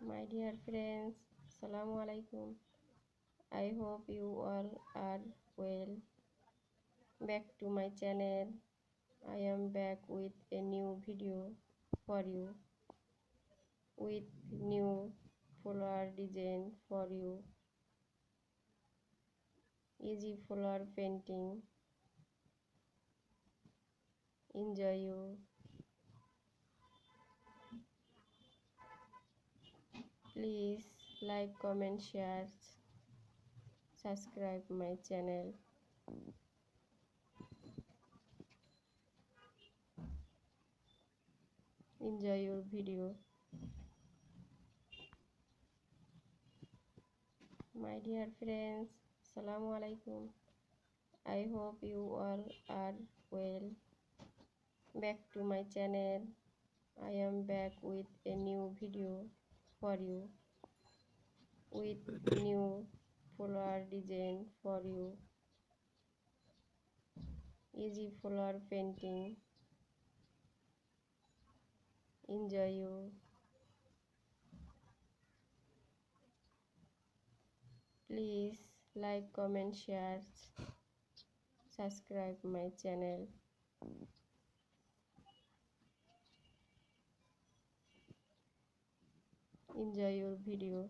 My dear friends, Assalamu alaikum. I hope you all are well. Back to my channel. I am back with a new video for you with new flower design for you. Easy flower painting. Enjoy you. Please like, comment, share, subscribe my channel. Enjoy your video. My dear friends, Assalamu alaikum. I hope you all are well. Back to my channel. I am back with a new video for you with new flower design for you. Easy flower painting. Enjoy you. Please like, comment, share, subscribe my channel. Enjoy your video.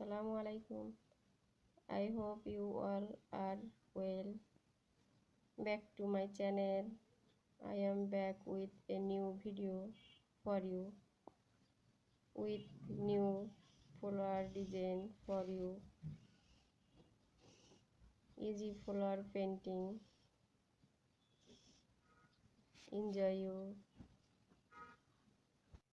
Assalamu alaikum. I hope you all are well. Back to my channel. I am back with a new video for you, with new flower design for you. Easy flower painting. Enjoy you.